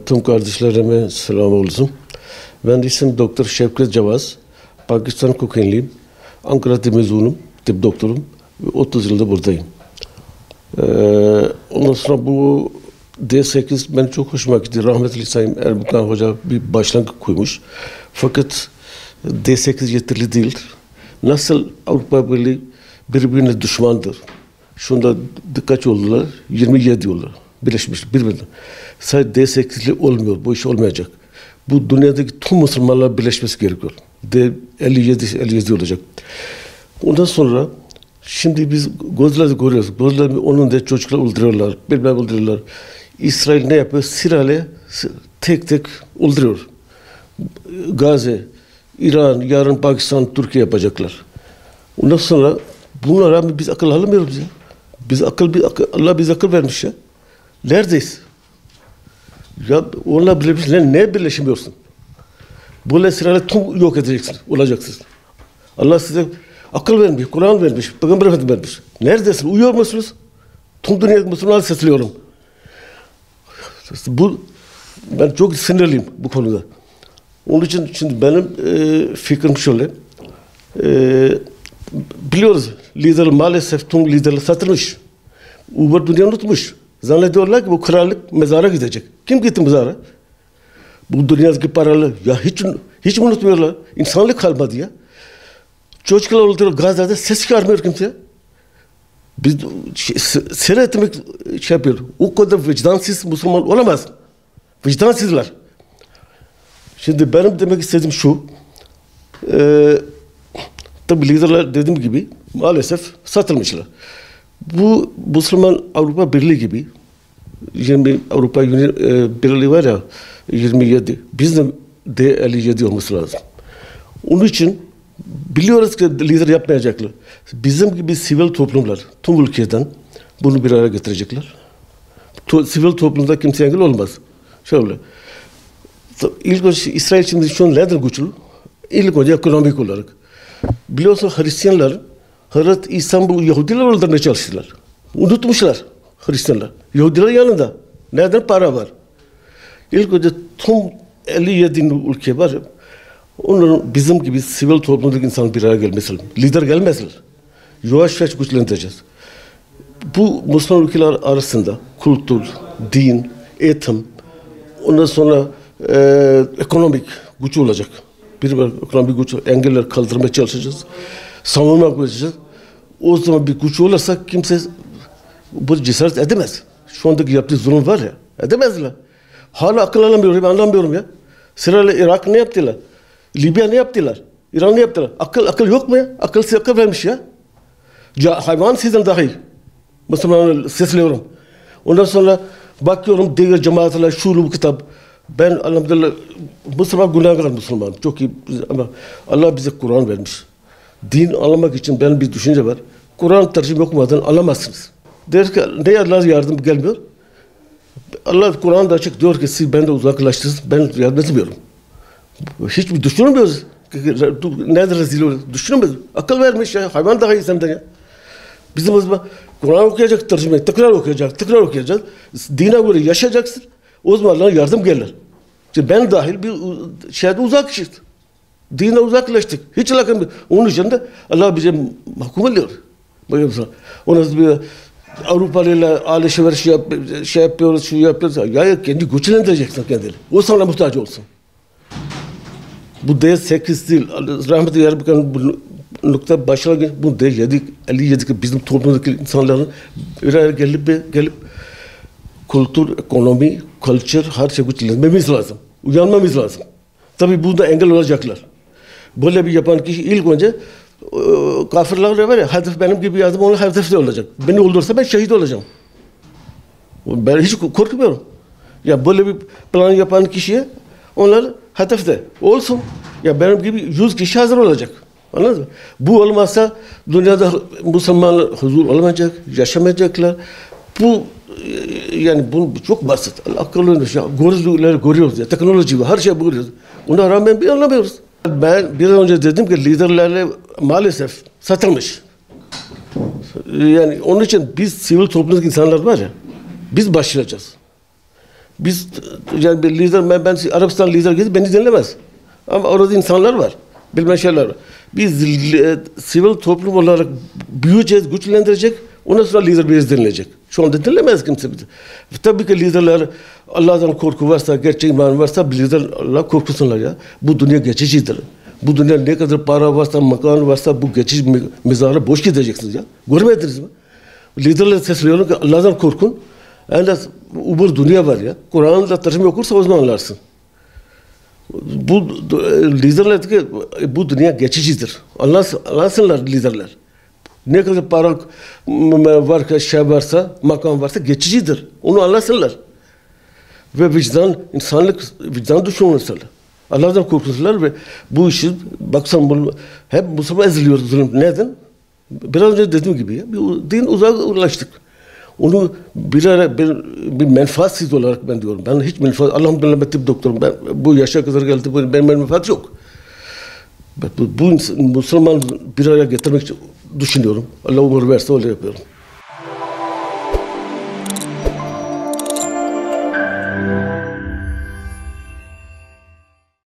Tüm kardeşlerime selam olsun. Ben isim Doktor Şevket Cevaz. Pakistan kökenliyim. Ankara'da mezunum, tıp doktorum. 30 yılda buradayım. Ondan sonra bu D8 ben çok hoşuma gitti. Rahmetli Sayın Erbakan Hoca bir başlangıç koymuş. Fakat D8 yeterli değil. Nasıl Avrupa Birliği birbirine düşmandır. Şunda dikkat oldular. 27 oldular. Birleşmiş birbirine. Sadece D8'li olmuyor. Bu iş olmayacak. Bu dünyadaki tüm Müslümanlar birleşmesi gerekiyor. D57 olacak. Ondan sonra şimdi biz gözlerle görüyoruz. Gözlerle onun da çocuklar öldürüyorlar. Birbirine öldürüyorlar. İsrail ne yapıyor? Sırayla tek tek öldürüyor. Gazze, İran, yarın Pakistan, Türkiye yapacaklar. Ondan sonra bunlara biz akıl alamıyoruz ya. Allah bize akıl vermiş ya. Neredeyiz? Ya onunla ne birleşemiyorsun? Böyle sırayla tüm yok edeceksin, olacaksın. Allah size akıl vermiş, Kur'an vermiş, Peygamber Efendimiz vermiş. Neredesin? Uyuyor musunuz? Tüm dünya Müslümanlara sesliyorum. Ben çok sinirliyim bu konuda. Onun için şimdi benim fikrim şöyle. Biliyoruz lider maalesef tüm liderler satılmış. Uber dünyayı unutmuş. Zannediyorlar ki bu krallık mezara gidecek. Kim gitti mezara? Bu dünyadaki paralı. Ya hiç unutmuyorlar. İnsanlık kalmadı ya. Çocuklar oluyor Gazze'de ses çıkarmıyor kimse. Biz seyretmek yapıyor. O kadar vicdansız Müslüman olamaz. Vicdansızlar. Şimdi benim demek istediğim şu. Tabi liderler dediğim gibi maalesef satılmışlar. Bu Müslüman Avrupa Birliği gibi 20 Avrupa Birliği var ya 27. Bizim de 57 olması lazım. Onun için biliyoruz ki lider yapmayacaklar. Bizim gibi sivil toplumlar tüm ülkeden bunu bir araya getirecekler. Sivil toplumda kimse engel olmaz. Şöyle. İlk önce İsrail şimdi şu an neden güçlü? İlk önce ekonomik olarak. Biliyorsun Hristiyanlar Hazreti İstanbul Yahudiler öldürmeye çalıştılar. Unutmuşlar Hristiyanlar. Yahudiler yanında. Nereden para var? İlk önce tüm 57 ülke var. Onların bizim gibi sivil toplumdaki insan bir araya gelmesi lazım. Lider gelmezler. Yavaş yavaş güçlendireceğiz. Bu Müslüman ülkeler arasında kültür, din, eğitim, ondan sonra ekonomik güç olacak. Bir ekonomik güç, engeller kaldırmaya çalışacağız. Savunma yapacağız. O zaman bir güç olursa kimse bu cesaret edemez. Şu andaki yaptığı zulüm var ya, edemezler. Hala akıl alamıyorum, ben anlamıyorum ya. Sırayla Irak ne yaptılar? Libya ne yaptılar? İran ne yaptılar? Akıl yok mu ya? Akıl size akıl vermiş ya. Hayvan sizden dahi. Müslümanlara sesliyorum. Ondan sonra bakıyorum diğer cemaatler şu bu kitap. Ben elhamdülillah Müslüman günahkar Müslüman. Çok iyi ama Allah bize Kur'an vermiş. Din anlamak için benim bir düşünce var. Kur'an tercüme okumadan alamazsınız. Der ki ne Allah yardım gelmiyor? Allah Kur'an'da açık diyor ki siz benden uzaklaştınız. Ben yardım etmiyorum. Hiç mi düşünmüyoruz? Nerede rezil oluyor? Düşünmüyoruz. Akıl vermiş ya. Hayvan daha iyi senden ya. Bizim Kur'an okuyacak tercüme. Tekrar okuyacak. Dine göre yaşayacaksın. O zaman Allah'ın yardım gelir. İşte ben dahil bir şeyde uzaklaştık. Dine uzaklaştık. Hiç alakam yok. Onun için de Allah bize mahkum ediyor. Onun bir Avrupalı'yla alışveriş şey yapıyoruz, şu yapıyoruz. Ya kendi güçlendireceksin kendini. O sana muhtaç olsun. Bu D8 değil. Rahmetli Erbakan bu nokta başına bu D7, 57 bizim toplumdaki insanların bir araya gelip kültür, ekonomi, kültür her şey güçlenmemiz lazım. Uyanmamız lazım. Tabii bunda engel olacaklar. Böyle bir yapan kişi ilk önce kafirler var ya, hedef benim gibi adam onun hedefte olacak. Beni öldürse ben şehit olacağım. Ben hiç korkmuyorum. Ya böyle bir plan yapan kişiye onlar hedefte olsun. Ya benim gibi 100 kişi hazır olacak. Anladın mı? Bu olmazsa dünyada Müslümanlar huzur olamayacak, yaşamayacaklar. Bu yani bu çok basit. Akıllı ya. Görüyoruz ya. Teknoloji var. Her şey görüyoruz. Ona rağmen bir anlamıyoruz. Ben biraz önce dedim ki liderlerle maalesef satılmış. Yani onun için biz sivil toplumdaki insanlar var ya, biz başlayacağız. Biz yani bir lider, ben Arabistan lider gidip beni dinlemez. Ama orada insanlar var. Bilmem şeyler var. Biz sivil toplum olarak büyüyeceğiz, güçlendirecek. Ondan sonra lider biz dinleyecek. Şu anda dinlemez kimse bizi. Tabii ki liderler Allah'tan korku varsa, gerçek iman varsa lider Allah korkusunlar ya. Bu dünya geçicidir. Bu dünya ne kadar para varsa, makam varsa bu geçici mezara boş gideceksiniz ya. Görmediniz mi? Liderler sesleniyor ki Allah'tan korkun. Yani ubur dünya var ya. Kur'an'da tercüme okursa o zaman anlarsın. Bu liderler ki bu dünya geçicidir. Anlasınlar liderler. Ne kadar para var, şey varsa, makam varsa geçicidir. Onu anlasınlar. Ve vicdan, insanlık vicdan düşünürler. Allah'tan korkunsalar ve bu işi baksan bunu hep Müslüman eziliyor zulüm. Neden? Biraz önce dediğim gibi ya, bir din uzaklaştık. Onu bir menfaatsiz olarak ben diyorum. Ben hiç menfaat, elhamdülillah ben tıp doktorum. Ben bu yaşa kadar geldim, benim menfaat yok. Bu Müslüman bir araya getirmek için düşünüyorum. Allah umur verse öyle yapıyorum.